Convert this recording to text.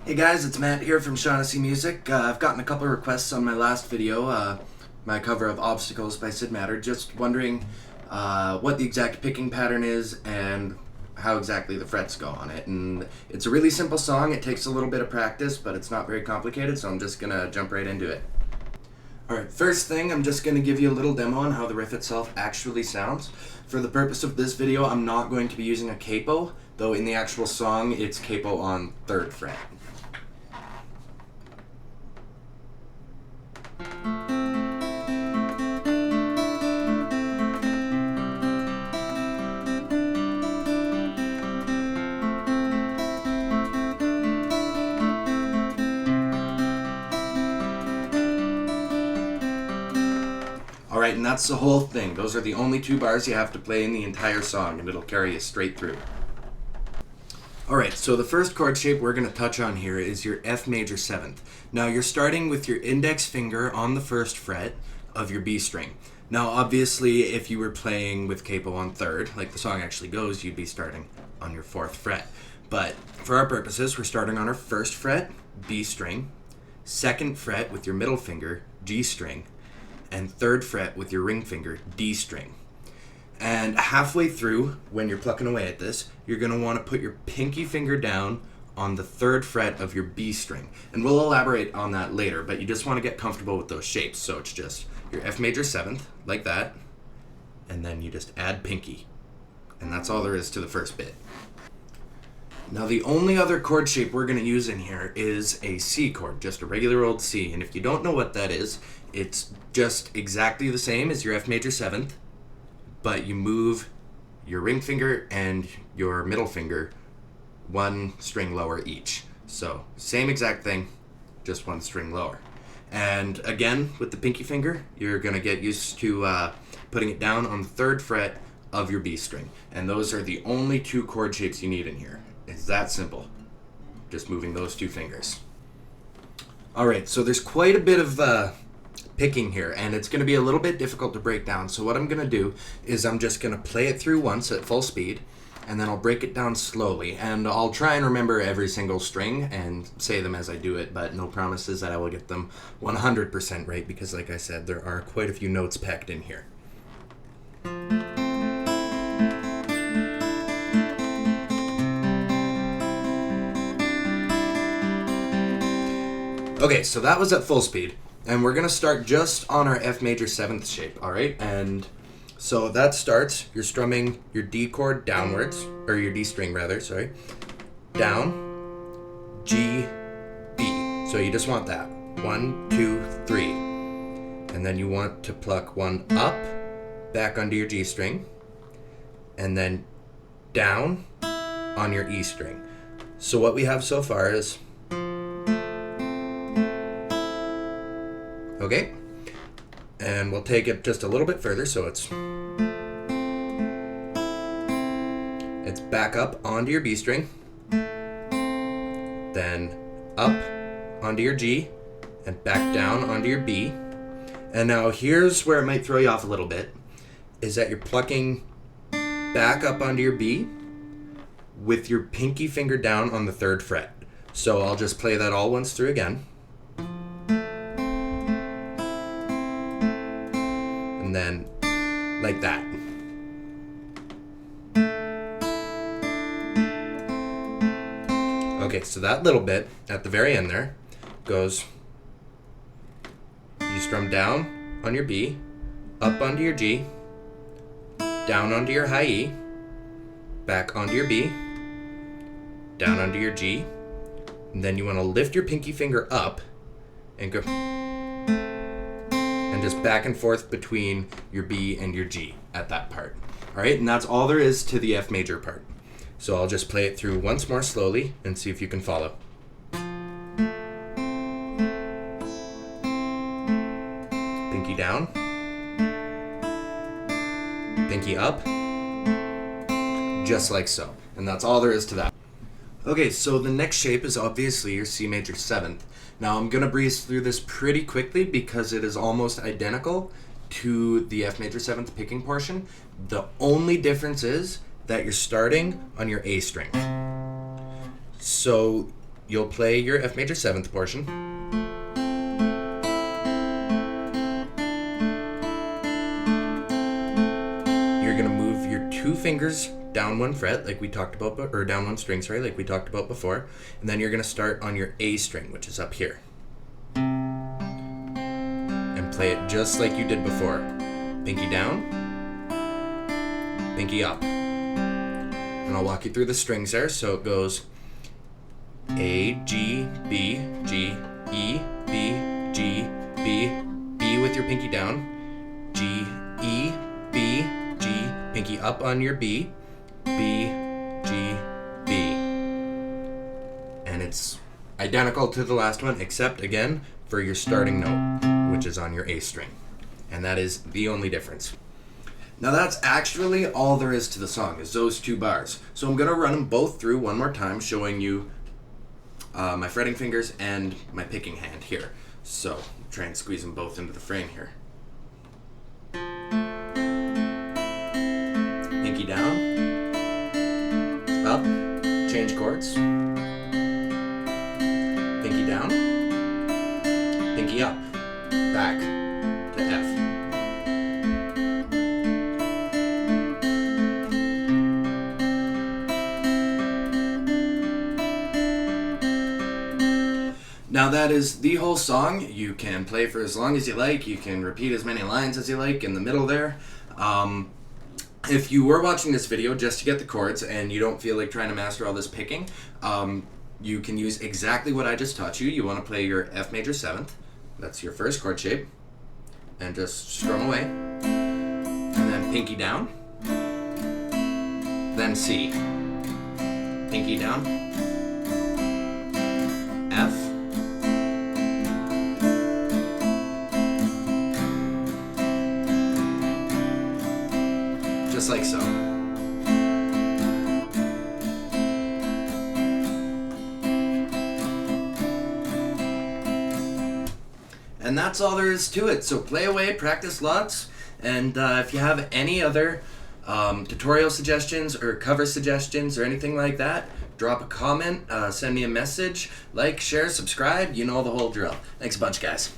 Hey guys, it's Matt here from Shaughnessy Music. I've gotten a couple of requests on my last video, my cover of Obstacles by Syd Matters, just wondering what the exact picking pattern is and how exactly the frets go on it. And it's a really simple song, it takes a little bit of practice, but it's not very complicated, so I'm just gonna jump right into it. Alright, first thing, I'm just going to give you a little demo on how the riff itself actually sounds. For the purpose of this video, I'm not going to be using a capo, though in the actual song, it's capo on 3rd fret. Alright, and that's the whole thing. Those are the only 2 bars you have to play in the entire song, and it'll carry you straight through. Alright, so the first chord shape we're going to touch on here is your F major 7th. Now you're starting with your index finger on the 1st fret of your B string. Now obviously if you were playing with capo on 3rd, like the song actually goes, you'd be starting on your 4th fret. But for our purposes, we're starting on our 1st fret, B string, 2nd fret with your middle finger, G string, and 3rd fret with your ring finger, D string. And halfway through, when you're plucking away at this, you're going to want to put your pinky finger down on the 3rd fret of your B string. And we'll elaborate on that later, but you just want to get comfortable with those shapes. So it's just your F major 7th, like that, and then you just add pinky. And that's all there is to the first bit. Now the only other chord shape we're going to use in here is a C chord, just a regular old C. And if you don't know what that is, it's just exactly the same as your F major 7th, but you move your ring finger and your middle finger 1 string lower each. So same exact thing, just 1 string lower. And again, with the pinky finger, you're going to get used to putting it down on the 3rd fret of your B string. And those are the only 2 chord shapes you need in here. It's that simple. Just moving those 2 fingers. Alright, so there's quite a bit of picking here, and it's going to be a little bit difficult to break down. So what I'm going to do is I'm just going to play it through once at full speed, and then I'll break it down slowly. And I'll try and remember every single string and say them as I do it, but no promises that I will get them 100% right, because like I said, there are quite a few notes packed in here. Okay, so that was at full speed, and we're going to start just on our F major 7th shape, alright? And so that starts, you're strumming your D chord downwards, or your D string rather, sorry, down, G, B. So you just want that, 1, 2, 3. And then you want to pluck 1 up, back onto your G string, and then down on your E string. So what we have so far is, okay, and we'll take it just a little bit further, so it's back up onto your B string, then up onto your G, and back down onto your B. And now here's where it might throw you off a little bit, is that you're plucking back up onto your B with your pinky finger down on the 3rd fret. So I'll just play that all once through again. And then like that. Okay, so that little bit at the very end there goes, you strum down on your B, up onto your G, down onto your high E, back onto your B, down onto your G, and then you want to lift your pinky finger up and go, and just back and forth between your B and your G at that part. Alright, and that's all there is to the F major part. So I'll just play it through once more slowly and see if you can follow. Pinky down, pinky up, just like so. And that's all there is to that. Okay, so the next shape is obviously your C major 7th. Now I'm going to breeze through this pretty quickly because it is almost identical to the F major 7th picking portion. The only difference is that you're starting on your A string. So you'll play your F major 7th portion. You're going to move your 2 fingers down 1 fret like we talked about, or down 1 string, sorry, like we talked about before. And then you're going to start on your A string, which is up here. And play it just like you did before. Pinky down, pinky up. And I'll walk you through the strings there. So it goes A, G, B, G, E, B, G, B, B with your pinky down, G, E, B, G, pinky up on your B, B, G, B. And it's identical to the last one, except again for your starting note, which is on your A string. And that is the only difference. Now that's actually all there is to the song, is those 2 bars. So I'm gonna run them both through one more time, showing you my fretting fingers and my picking hand here. So try and squeeze them both into the frame here. Pinky down, up, change chords. Pinky down, pinky up, back to F. Now that is the whole song. You can play for as long as you like. You can repeat as many lines as you like in the middle there. If you were watching this video just to get the chords and you don't feel like trying to master all this picking, you can use exactly what I just taught you. You want to play your F major 7th. That's your first chord shape. And just strum away. And then pinky down. Then C. Pinky down. F. Just like so. And that's all there is to it. So play away, practice lots, and if you have any other tutorial suggestions or cover suggestions or anything like that, drop a comment, send me a message, like, share, subscribe, you know the whole drill. Thanks a bunch, guys.